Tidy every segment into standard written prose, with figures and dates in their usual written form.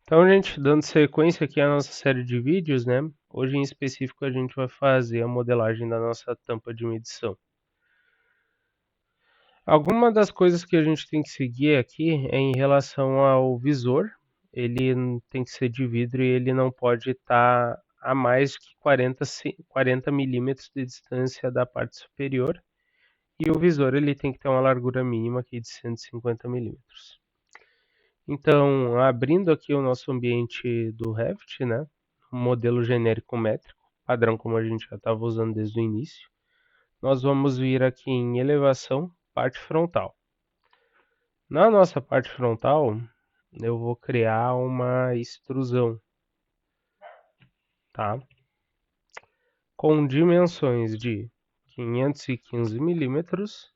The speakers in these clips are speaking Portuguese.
Então, gente, dando sequência aqui à nossa série de vídeos, né? Hoje em específico a gente vai fazer a modelagem da nossa tampa de medição. Alguma das coisas que a gente tem que seguir aqui é em relação ao visor. Ele tem que ser de vidro e ele não pode estar a mais que 40 milímetros de distância da parte superior. E o visor ele tem que ter uma largura mínima aqui de 150 milímetros. Então, abrindo aqui o nosso ambiente do Revit, né? Um modelo genérico métrico, padrão como a gente já estava usando desde o início. Nós vamos vir aqui em elevação, parte frontal. Na nossa parte frontal, eu vou criar uma extrusão, tá? Com dimensões de 515 milímetros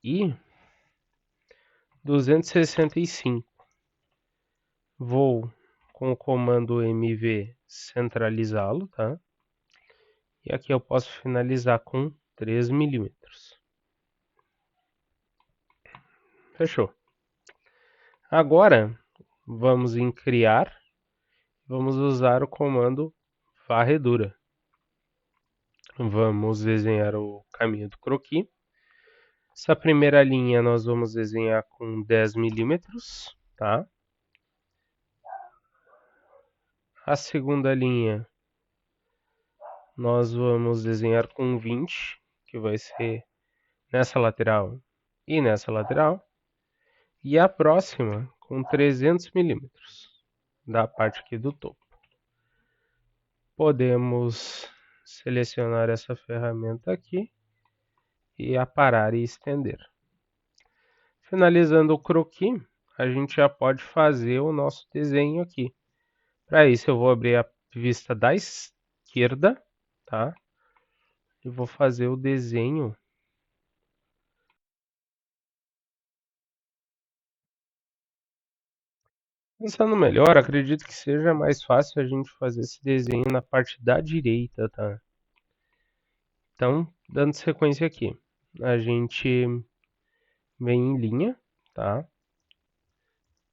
e 265. Vou com o comando MV centralizá-lo, tá? E aqui eu posso finalizar com 3 milímetros. Fechou. Agora, vamos em criar. Vamos usar o comando varredura. Vamos desenhar o caminho do croquis. Essa primeira linha nós vamos desenhar com 10 milímetros, tá? A segunda linha nós vamos desenhar com 20, que vai ser nessa lateral e nessa lateral. E a próxima com 300 milímetros, da parte aqui do topo. Podemos selecionar essa ferramenta aqui e aparar e estender. Finalizando o croquis, a gente já pode fazer o nosso desenho aqui. Para isso eu vou abrir a vista da esquerda, tá? E vou fazer o desenho. Pensando melhor, acredito que seja mais fácil a gente fazer esse desenho na parte da direita, tá? Então, dando sequência aqui, a gente vem em linha, tá?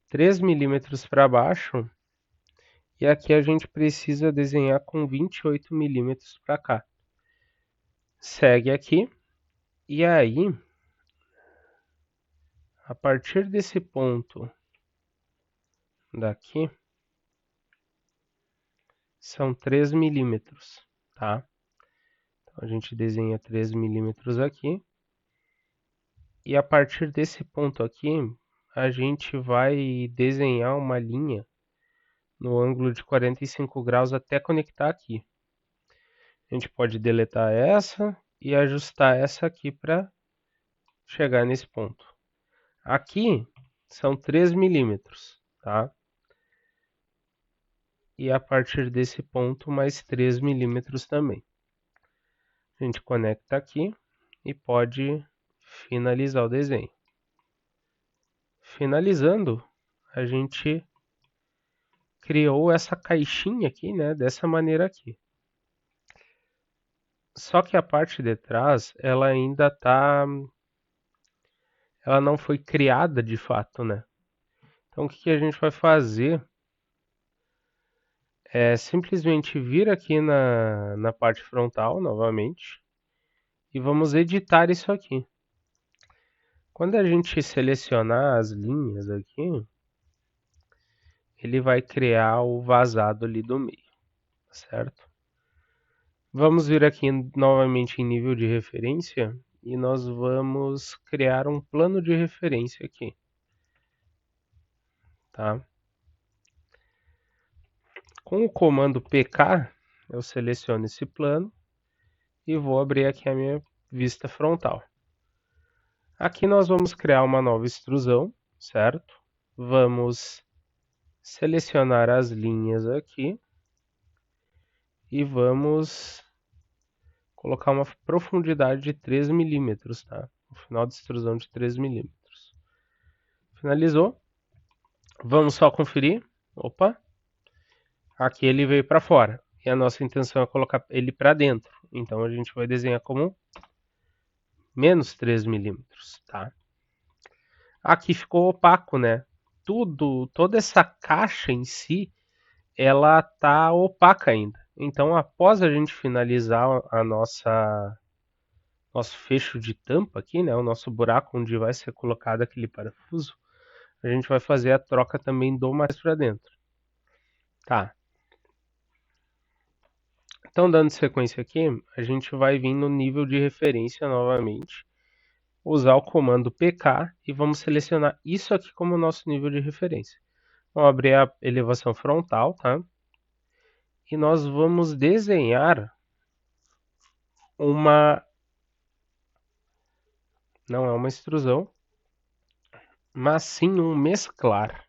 3 milímetros para baixo. E aqui a gente precisa desenhar com 28 milímetros para cá. Segue aqui. E aí, a partir desse ponto daqui, são 3 milímetros, tá? Então, a gente desenha 3 milímetros aqui. E a partir desse ponto aqui, a gente vai desenhar uma linha no ângulo de 45 graus até conectar aqui. A gente pode deletar essa e ajustar essa aqui para chegar nesse ponto. Aqui são 3 milímetros, tá? E a partir desse ponto, mais 3 milímetros também. A gente conecta aqui e pode finalizar o desenho. Finalizando, a gente criou essa caixinha aqui, né? Dessa maneira aqui. Só que a parte de trás, ela ainda tá... Ela não foi criada de fato, né? Então, o que a gente vai fazer é simplesmente vir aqui na parte frontal, novamente, e vamos editar isso aqui. Quando a gente selecionar as linhas aqui, ele vai criar o vazado ali do meio, certo? Vamos vir aqui novamente em nível de referência e nós vamos criar um plano de referência aqui, tá? Com o comando PK, eu seleciono esse plano e vou abrir aqui a minha vista frontal. Aqui nós vamos criar uma nova extrusão, certo? Vamos selecionar as linhas aqui e vamos colocar uma profundidade de 3 milímetros, tá? O final de extrusão de 3 milímetros. Finalizou. Vamos só conferir. Opa! Aqui ele veio para fora. E a nossa intenção é colocar ele para dentro. Então a gente vai desenhar como menos 3 milímetros, tá? Aqui ficou opaco, né? toda essa caixa em si, ela tá opaca ainda. Então, após a gente finalizar a nosso fecho de tampa aqui, né, o nosso buraco onde vai ser colocado aquele parafuso, a gente vai fazer a troca também do mais para dentro. Tá. Então, dando sequência aqui, a gente vai vir no nível de referência novamente, usar o comando PK e vamos selecionar isso aqui como nosso nível de referência. Vamos abrir a elevação frontal, tá? E nós vamos desenhar não é uma extrusão, mas sim um mesclar.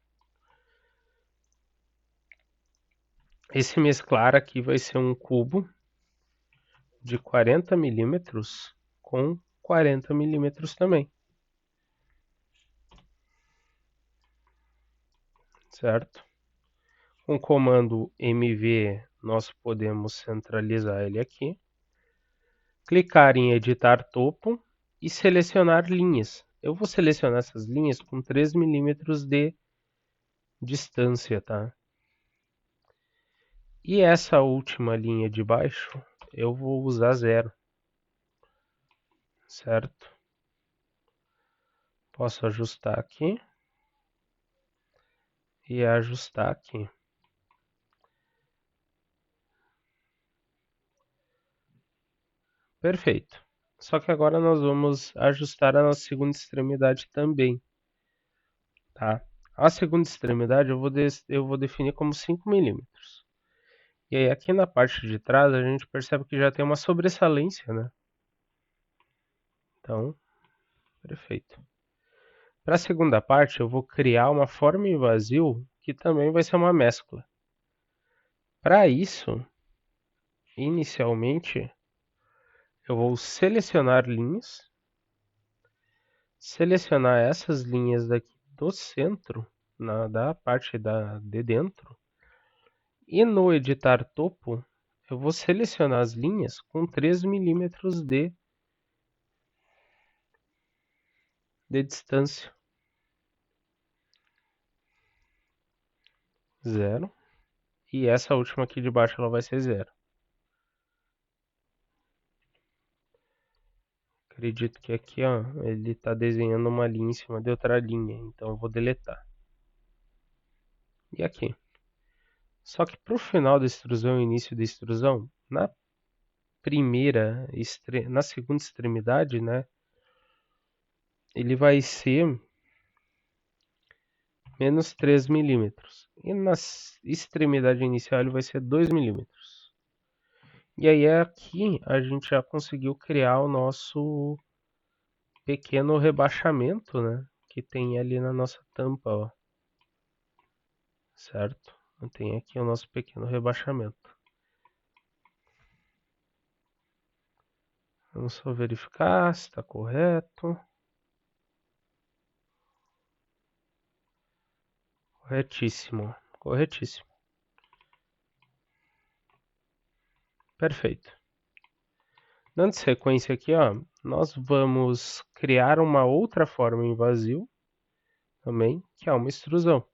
Esse mesclar aqui vai ser um cubo de 40 milímetros com 40 milímetros também. Certo? Com o comando MV nós podemos centralizar ele aqui. Clicar em editar topo e selecionar linhas. Eu vou selecionar essas linhas com 3 milímetros de distância, tá? E essa última linha de baixo eu vou usar 0. Certo? Posso ajustar aqui e ajustar aqui. Perfeito. Só que agora nós vamos ajustar a nossa segunda extremidade também. Tá? A segunda extremidade eu vou definir como 5 milímetros. E aí aqui na parte de trás a gente percebe que já tem uma sobressalência, né? Então, perfeito. Para a segunda parte eu vou criar uma forma em vazio que também vai ser uma mescla. Para isso, inicialmente, eu vou selecionar linhas, selecionar essas linhas daqui do centro, da parte de dentro, e no editar topo, eu vou selecionar as linhas com 3 milímetros de distância. 0. E essa última aqui de baixo ela vai ser 0. Acredito que aqui, ó, ele está desenhando uma linha em cima de outra linha, então eu vou deletar. E aqui. Só que para o final da extrusão e início da extrusão, na segunda extremidade, né, ele vai ser menos 3 milímetros. E na extremidade inicial ele vai ser 2 milímetros. E aí aqui a gente já conseguiu criar o nosso pequeno rebaixamento, né, que tem ali na nossa tampa, ó. Certo? Tem aqui o nosso pequeno rebaixamento. Vamos só verificar se está correto. Corretíssimo, corretíssimo. Perfeito. Dando sequência aqui, ó, nós vamos criar uma outra forma em vazio também, que é uma extrusão.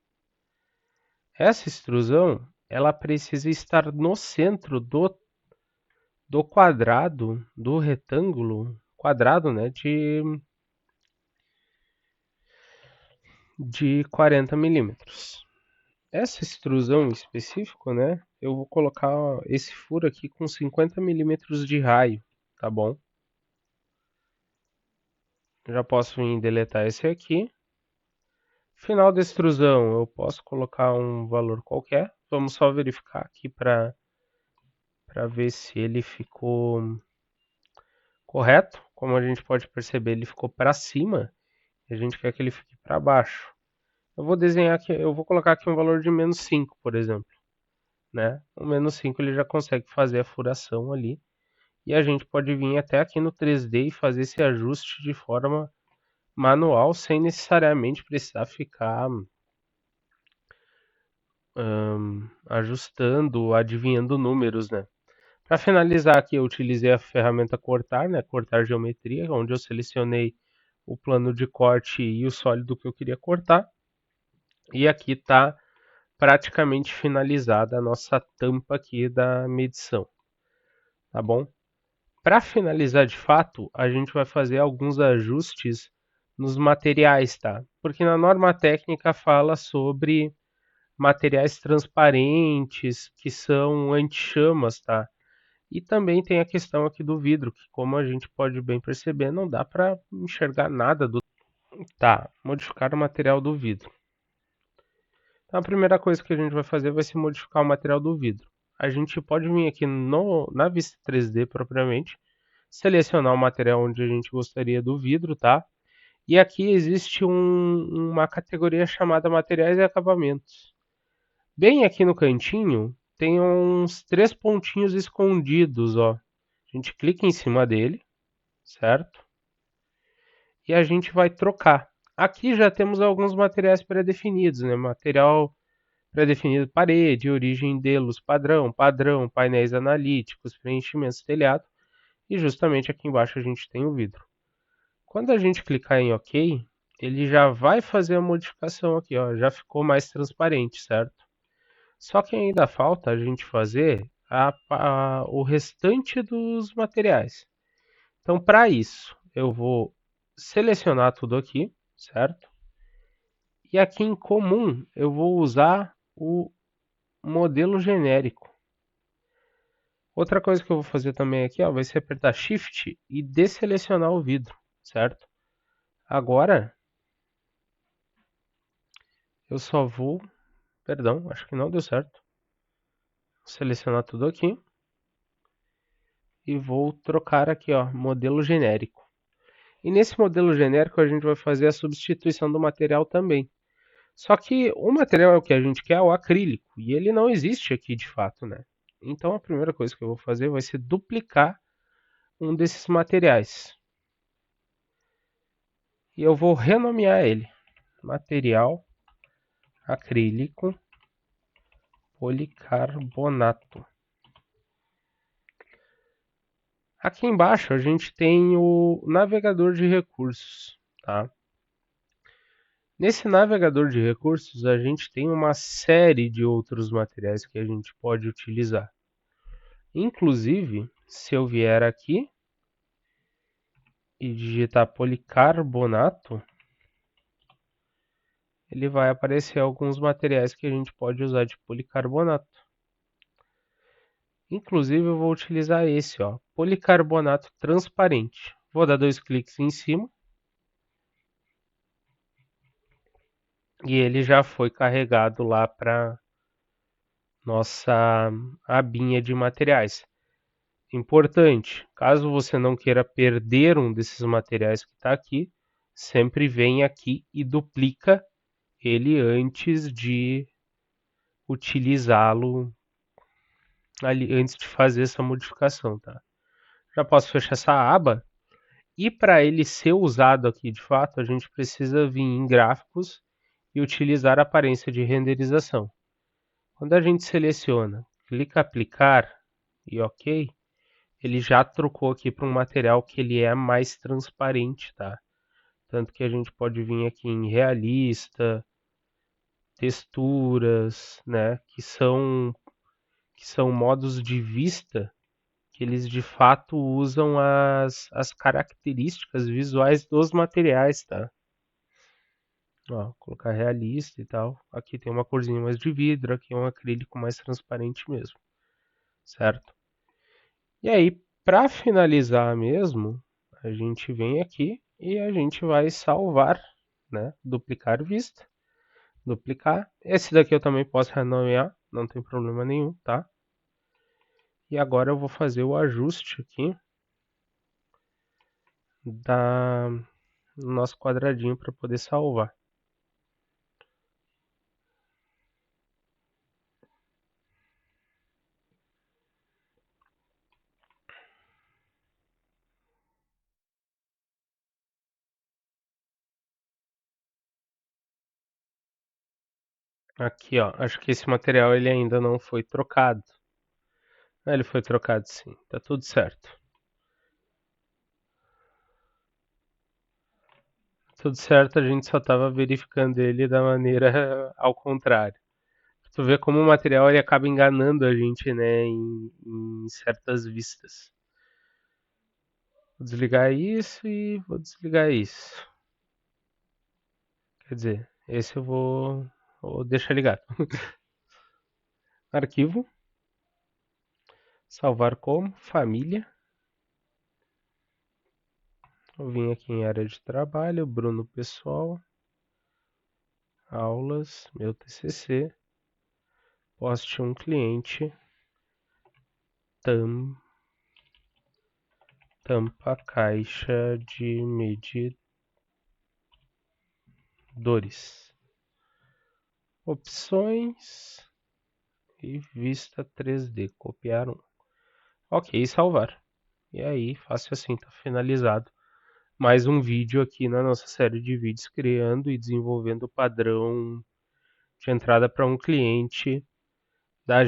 Essa extrusão, ela precisa estar no centro do quadrado, do retângulo, quadrado, né, de 40 milímetros. Essa extrusão em específico, né, eu vou colocar esse furo aqui com 50 milímetros de raio, tá bom? Já posso vir deletar esse aqui. Final da extrusão, eu posso colocar um valor qualquer. Vamos só verificar aqui para ver se ele ficou correto. Como a gente pode perceber, ele ficou para cima e a gente quer que ele fique para baixo. Eu vou desenhar aqui, eu vou colocar aqui um valor de menos 5, por exemplo. Né? O menos 5 ele já consegue fazer a furação ali. E a gente pode vir até aqui no 3D e fazer esse ajuste de forma manual, sem necessariamente precisar ficar ajustando, adivinhando números, né? Para finalizar aqui, eu utilizei a ferramenta cortar, né? Cortar geometria, onde eu selecionei o plano de corte e o sólido que eu queria cortar. E aqui está praticamente finalizada a nossa tampa aqui da medição, tá bom? Para finalizar de fato, a gente vai fazer alguns ajustes nos materiais, tá? Porque na norma técnica fala sobre materiais transparentes que são anti-chamas, tá? E também tem a questão aqui do vidro, que como a gente pode bem perceber, não dá para enxergar nada do. Tá, modificar o material do vidro. Então a primeira coisa que a gente vai fazer vai ser modificar o material do vidro. A gente pode vir aqui na vista 3D propriamente, selecionar o material onde a gente gostaria do vidro, tá? E aqui existe uma categoria chamada materiais e acabamentos. Bem aqui no cantinho tem uns três pontinhos escondidos, ó. A gente clica em cima dele, certo? E a gente vai trocar. Aqui já temos alguns materiais pré-definidos, né? Material pré-definido parede, origem de luz padrão, padrão, painéis analíticos, preenchimentos telhado. E justamente aqui embaixo a gente tem o vidro. Quando a gente clicar em OK, ele já vai fazer a modificação aqui, ó, já ficou mais transparente, certo? Só que ainda falta a gente fazer o restante dos materiais. Então, para isso, eu vou selecionar tudo aqui, certo? E aqui em comum, eu vou usar o modelo genérico. Outra coisa que eu vou fazer também aqui, ó, vai ser apertar Shift e desselecionar o vidro, certo? Agora, eu só vou, perdão, acho que não deu certo. Vou selecionar tudo aqui e vou trocar aqui, ó, modelo genérico. E nesse modelo genérico a gente vai fazer a substituição do material também. Só que o material que a gente quer é o acrílico e ele não existe aqui de fato, né? Então a primeira coisa que eu vou fazer vai ser duplicar um desses materiais. E eu vou renomear ele. Material acrílico policarbonato. Aqui embaixo a gente tem o navegador de recursos, tá? Nesse navegador de recursos a gente tem uma série de outros materiais que a gente pode utilizar. Inclusive, se eu vier aqui e digitar policarbonato, ele vai aparecer alguns materiais que a gente pode usar de policarbonato. Inclusive eu vou utilizar esse, ó, policarbonato transparente. Vou dar dois cliques em cima e ele já foi carregado lá para nossa abinha de materiais. Importante, caso você não queira perder um desses materiais que está aqui, sempre vem aqui e duplica ele antes de utilizá-lo, antes de fazer essa modificação, tá? Já posso fechar essa aba e para ele ser usado aqui de fato, a gente precisa vir em gráficos e utilizar a aparência de renderização. Quando a gente seleciona, clica aplicar e OK, ele já trocou aqui para um material que ele é mais transparente, tá? Tanto que a gente pode vir aqui em realista, texturas, né? Que são modos de vista que eles de fato usam as características visuais dos materiais, tá? Ó, colocar realista e tal. Aqui tem uma corzinha mais de vidro, aqui é um acrílico mais transparente mesmo, certo? E aí, para finalizar mesmo, a gente vem aqui e a gente vai salvar, né? Duplicar vista, duplicar. Esse daqui eu também posso renomear, não tem problema nenhum, tá? E agora eu vou fazer o ajuste aqui do nosso quadradinho para poder salvar. Aqui, ó, acho que esse material ele ainda não foi trocado. Ele foi trocado sim, tá tudo certo. tudo certo, a gente só estava verificando ele da maneira ao contrário. Tu vê como o material ele acaba enganando a gente, né, em certas vistas. Vou desligar isso e vou desligar isso. Quer dizer, esse eu vou deixar ligado. Arquivo, salvar como, família. Eu vim aqui em área de trabalho, Bruno Pessoal, aulas, meu TCC, poste um cliente, tampa caixa de medidores, opções e vista 3D, copiar um. Ok, salvar. E aí, fácil assim, tá finalizado. Mais um vídeo aqui na nossa série de vídeos criando e desenvolvendo o padrão de entrada para um cliente da